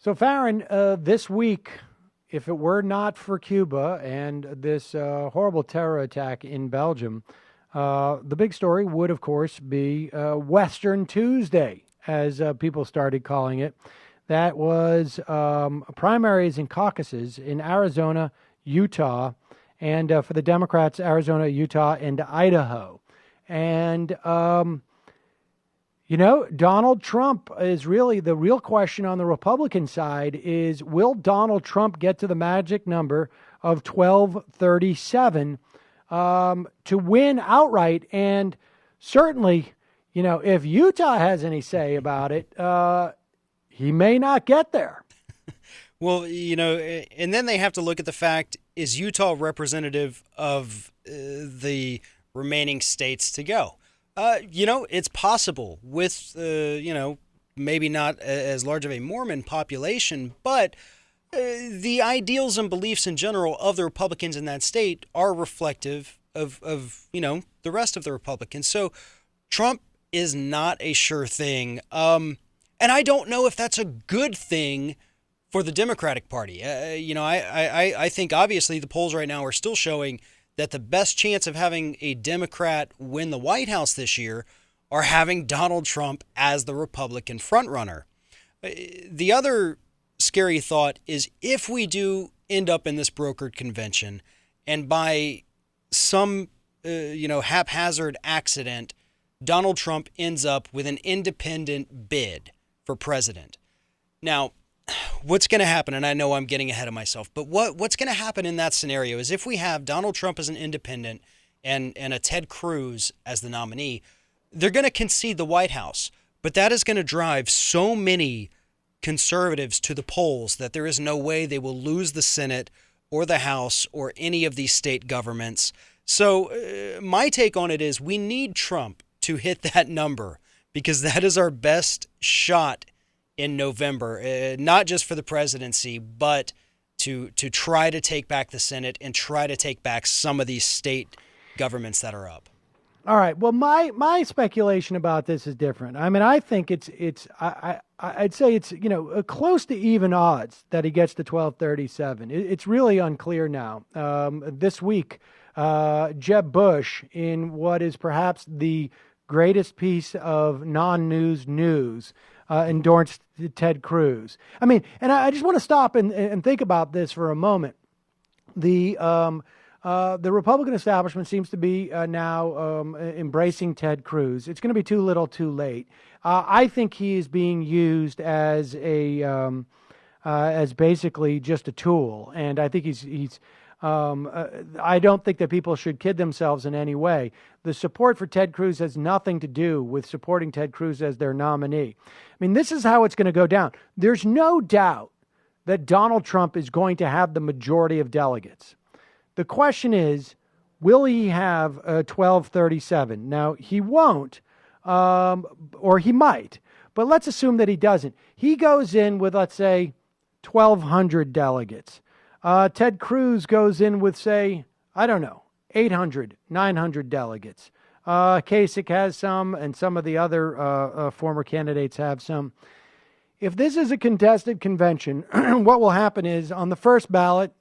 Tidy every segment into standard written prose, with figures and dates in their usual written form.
So, Farron, this week, if it were not for Cuba and this horrible terror attack in Belgium, the big story would, of course, be Western Tuesday, as people started calling it. That was primaries and caucuses in Arizona, Utah, and for the Democrats, Arizona, Utah, and Idaho. And Donald Trump is really the real question on the Republican side is, will Donald Trump get to the magic number of 1237 to win outright? And certainly, if Utah has any say about it, he may not get there. Well, and then they have to look at the fact, is Utah representative of the remaining states to go? It's possible with, maybe not as large of a Mormon population, but the ideals and beliefs in general of the Republicans in that state are reflective of the rest of the Republicans. So Trump is not a sure thing. And I don't know if that's a good thing for the Democratic Party. I think obviously the polls right now are still showing that the best chance of having a Democrat win the White House this year are having Donald Trump as the Republican frontrunner. The other scary thought is, if we do end up in this brokered convention and by some haphazard accident, Donald Trump ends up with an independent bid for president. Now, what's going to happen, and I know I'm getting ahead of myself, but what's going to happen in that scenario is, if we have Donald Trump as an independent and a Ted Cruz as the nominee, they're going to concede the White House. But that is going to drive so many conservatives to the polls that there is no way they will lose the Senate or the House or any of these state governments. So my take on it is, we need Trump to hit that number, because that is our best shot in November, not just for the presidency, but to try to take back the Senate and try to take back some of these state governments that are up. All right. Well, my speculation about this is different. I mean, I think I'd say it's close to even odds that he gets to 1237. It's really unclear now. This week, Jeb Bush, in what is perhaps the greatest piece of non-news news, endorsed Ted Cruz. I mean, and I just want to stop and think about this for a moment. The Republican establishment seems to be now embracing Ted Cruz. It's going to be too little, too late. I think he is being used as as basically just a tool, and I think he's. I don't think that people should kid themselves in any way. The support for Ted Cruz has nothing to do with supporting Ted Cruz as their nominee. I mean, this is how it's going to go down. There's no doubt that Donald Trump is going to have the majority of delegates. The question is, will he have 1237? Now, he won't, or he might, but let's assume that he doesn't. He goes in with, let's say, 1,200 delegates. Ted Cruz goes in with, say, 800, 900 delegates. Kasich has some, and some of the other former candidates have some. If this is a contested convention, what will happen is, on the first ballot,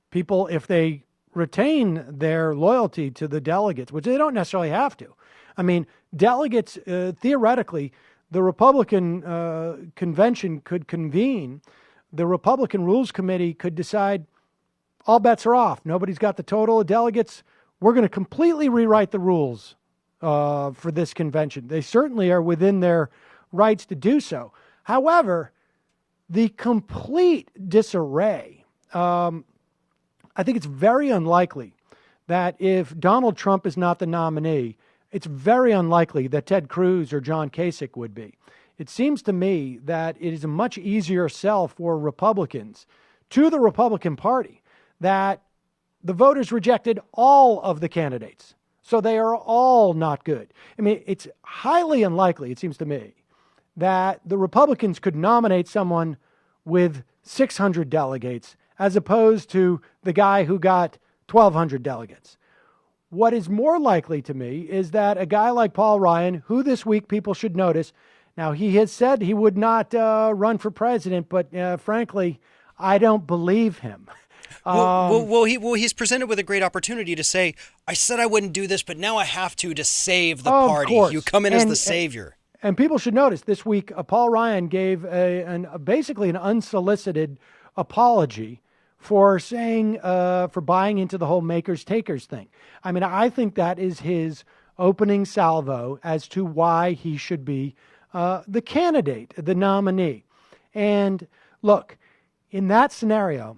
people, if they retain their loyalty to the delegates, which they don't necessarily have to. I mean, delegates, theoretically, the Republican convention could convene. The Republican Rules Committee could decide all bets are off. Nobody's got the total of delegates. We're going to completely rewrite the rules for this convention. They certainly are within their rights to do so. However, the complete disarray, I think it's very unlikely that if Donald Trump is not the nominee, it's very unlikely that Ted Cruz or John Kasich would be. It seems to me that it is a much easier sell for Republicans to the Republican Party that the voters rejected all of the candidates. So they are all not good. I mean, it's highly unlikely, it seems to me, that the Republicans could nominate someone with 600 delegates as opposed to the guy who got 1,200 delegates. What is more likely to me is that a guy like Paul Ryan, who this week people should notice, Now, he has said he would not run for president, but frankly, I don't believe him. He's presented with a great opportunity to say, I said I wouldn't do this, but now I have to save the of party. Course. You come in as the savior. And people should notice this week, Paul Ryan gave basically an unsolicited apology for saying, for buying into the whole makers takers thing. I mean, I think that is his opening salvo as to why he should be the candidate, the nominee. And look, in that scenario,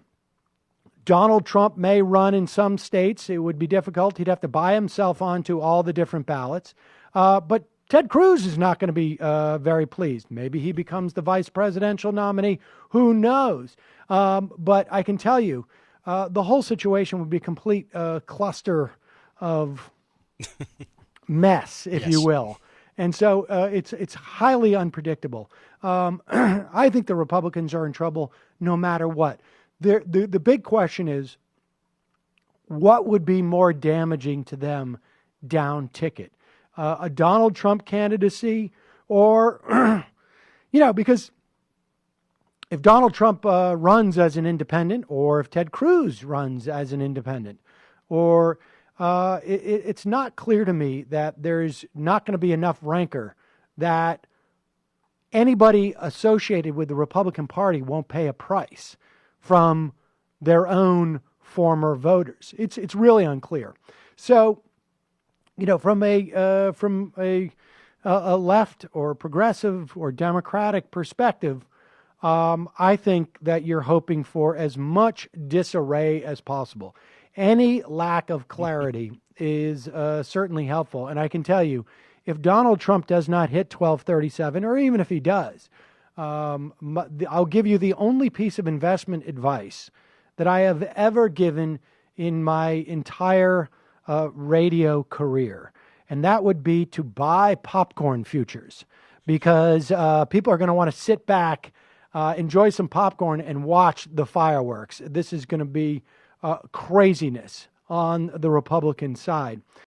Donald Trump may run in some states. It would be difficult. He'd have to buy himself onto all the different ballots. But Ted Cruz is not going to be very pleased. Maybe he becomes the vice presidential nominee. Who knows? But I can tell you, the whole situation would be a complete cluster of mess, if you will. And so it's highly unpredictable. I think the Republicans are in trouble no matter what. The big question is, what would be more damaging to them down ticket? A Donald Trump candidacy or, because if Donald Trump runs as an independent, or if Ted Cruz runs as an independent, or it's not clear to me that there's not going to be enough rancor that anybody associated with the Republican Party won't pay a price from their own former voters. It's really unclear. So, from a left or progressive or Democratic perspective, I think that you're hoping for as much disarray as possible. Any lack of clarity is certainly helpful. And I can tell you, if Donald Trump does not hit 1237, or even if he does, I'll give you the only piece of investment advice that I have ever given in my entire radio career. And that would be to buy popcorn futures, because people are going to want to sit back, enjoy some popcorn, and watch the fireworks. This is going to be craziness on the Republican side.